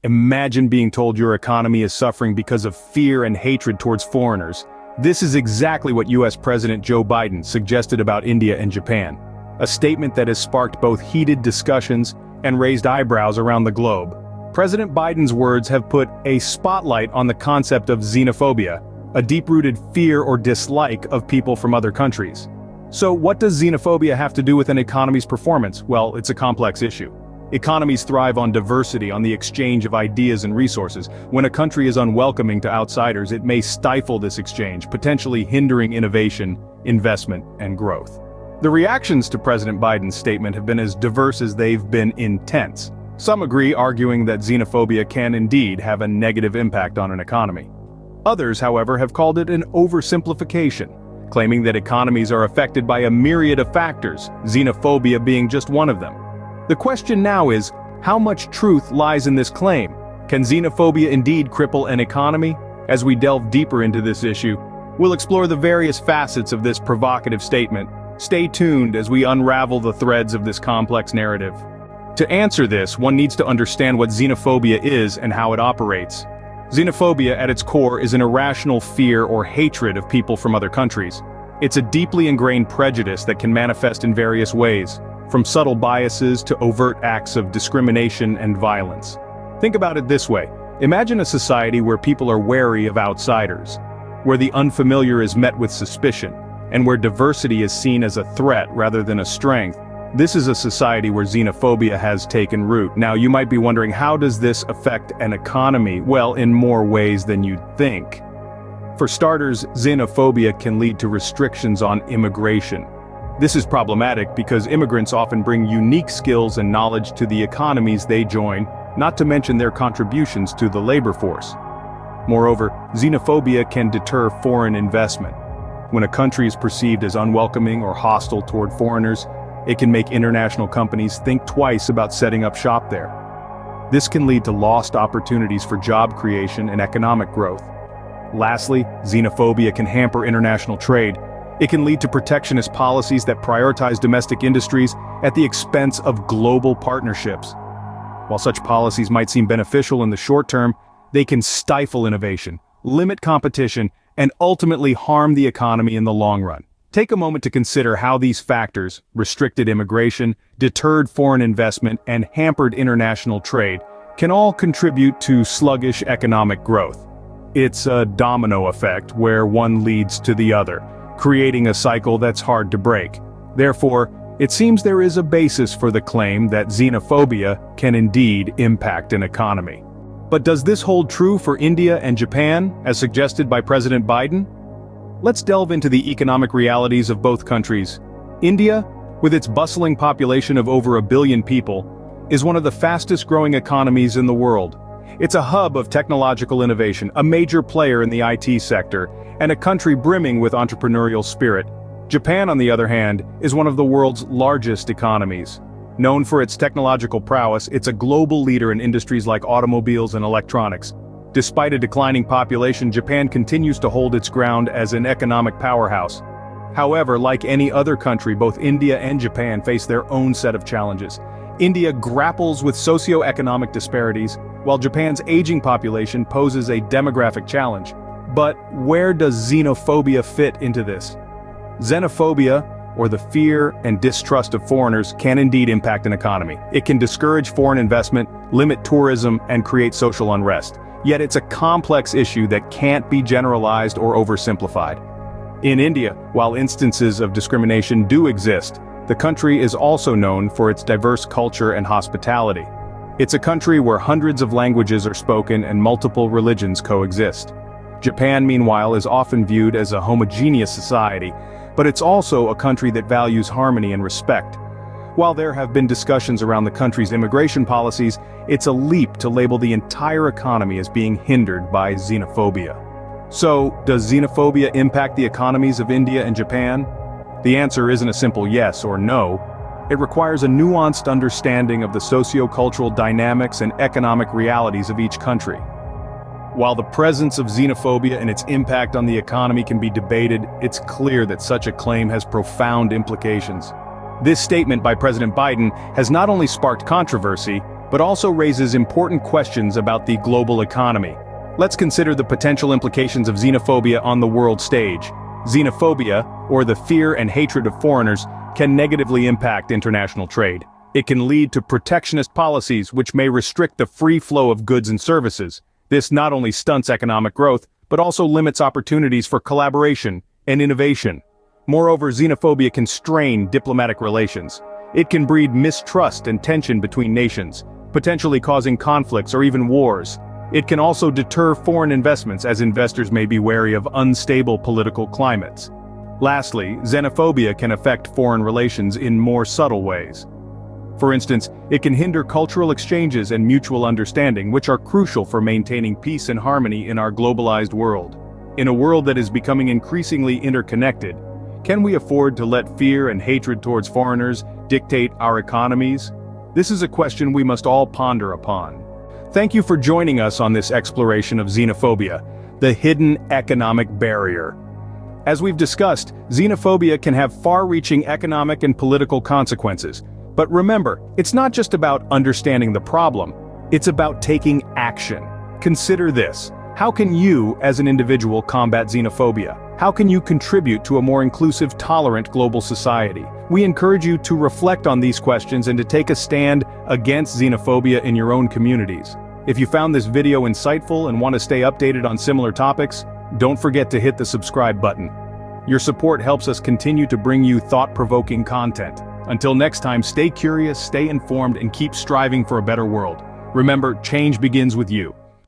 Imagine being told your economy is suffering because of fear and hatred towards foreigners. This is exactly what US President Joe Biden suggested about India and Japan. A statement that has sparked both heated discussions and raised eyebrows around the globe. President Biden's words have put a spotlight on the concept of xenophobia, a deep-rooted fear or dislike of people from other countries. So what does xenophobia have to do with an economy's performance? Well, it's a complex issue. Economies thrive on diversity, on the exchange of ideas and resources. When a country is unwelcoming to outsiders, it may stifle this exchange, potentially hindering innovation, investment, and growth. The reactions to President Biden's statement have been as diverse as they've been intense. Some agree, arguing that xenophobia can indeed have a negative impact on an economy. Others, however, have called it an oversimplification, claiming that economies are affected by a myriad of factors, xenophobia being just one of them. The question now is, how much truth lies in this claim? Can xenophobia indeed cripple an economy? As we delve deeper into this issue, we'll explore the various facets of this provocative statement. Stay tuned as we unravel the threads of this complex narrative. To answer this, one needs to understand what xenophobia is and how it operates. Xenophobia at its core is an irrational fear or hatred of people from other countries. It's a deeply ingrained prejudice that can manifest in various ways, from subtle biases to overt acts of discrimination and violence. Think about it this way. Imagine a society where people are wary of outsiders, where the unfamiliar is met with suspicion, and where diversity is seen as a threat rather than a strength. This is a society where xenophobia has taken root. Now, you might be wondering, how does this affect an economy? Well, in more ways than you'd think. For starters, xenophobia can lead to restrictions on immigration. This is problematic because immigrants often bring unique skills and knowledge to the economies they join, not to mention their contributions to the labor force. Moreover, xenophobia can deter foreign investment. When a country is perceived as unwelcoming or hostile toward foreigners, it can make international companies think twice about setting up shop there. This can lead to lost opportunities for job creation and economic growth. Lastly, xenophobia can hamper international trade. It can lead to protectionist policies that prioritize domestic industries at the expense of global partnerships. While such policies might seem beneficial in the short term, they can stifle innovation, limit competition, and ultimately harm the economy in the long run. Take a moment to consider how these factors, restricted immigration, deterred foreign investment, and hampered international trade, can all contribute to sluggish economic growth. It's a domino effect where one leads to the other, creating a cycle that's hard to break. Therefore, it seems there is a basis for the claim that xenophobia can indeed impact an economy. But does this hold true for India and Japan, as suggested by President Biden? Let's delve into the economic realities of both countries. India, with its bustling population of over 1 billion people, is one of the fastest-growing economies in the world. It's a hub of technological innovation, a major player in the IT sector, and a country brimming with entrepreneurial spirit. Japan, on the other hand, is one of the world's largest economies. Known for its technological prowess, it's a global leader in industries like automobiles and electronics. Despite a declining population, Japan continues to hold its ground as an economic powerhouse. However, like any other country, both India and Japan face their own set of challenges. India grapples with socio-economic disparities, while Japan's aging population poses a demographic challenge. But where does xenophobia fit into this? Xenophobia, or the fear and distrust of foreigners, can indeed impact an economy. It can discourage foreign investment, limit tourism, and create social unrest. Yet it's a complex issue that can't be generalized or oversimplified. In India, while instances of discrimination do exist, the country is also known for its diverse culture and hospitality. It's a country where hundreds of languages are spoken and multiple religions coexist. Japan, meanwhile, is often viewed as a homogeneous society, but it's also a country that values harmony and respect. While there have been discussions around the country's immigration policies, it's a leap to label the entire economy as being hindered by xenophobia. So, does xenophobia impact the economies of India and Japan? The answer isn't a simple yes or no. It requires a nuanced understanding of the socio-cultural dynamics and economic realities of each country. While the presence of xenophobia and its impact on the economy can be debated, it's clear that such a claim has profound implications. This statement by President Biden has not only sparked controversy, but also raises important questions about the global economy. Let's consider the potential implications of xenophobia on the world stage. Xenophobia, or the fear and hatred of foreigners, can negatively impact international trade. It can lead to protectionist policies which may restrict the free flow of goods and services. This not only stunts economic growth, but also limits opportunities for collaboration and innovation. Moreover, xenophobia can strain diplomatic relations. It can breed mistrust and tension between nations, potentially causing conflicts or even wars. It can also deter foreign investments, as investors may be wary of unstable political climates. Lastly, xenophobia can affect foreign relations in more subtle ways. For instance, it can hinder cultural exchanges and mutual understanding, which are crucial for maintaining peace and harmony in our globalized world. In a world that is becoming increasingly interconnected, can we afford to let fear and hatred towards foreigners dictate our economies? This is a question we must all ponder upon. Thank you for joining us on this exploration of xenophobia, the hidden economic barrier. As we've discussed, xenophobia can have far-reaching economic and political consequences. But remember, it's not just about understanding the problem, it's about taking action. Consider this: how can you, as an individual, combat xenophobia? How can you contribute to a more inclusive, tolerant global society? We encourage you to reflect on these questions and to take a stand against xenophobia in your own communities. If you found this video insightful and want to stay updated on similar topics, don't forget to hit the subscribe button. Your support helps us continue to bring you thought-provoking content. Until next time, stay curious, stay informed, and keep striving for a better world. Remember, change begins with you.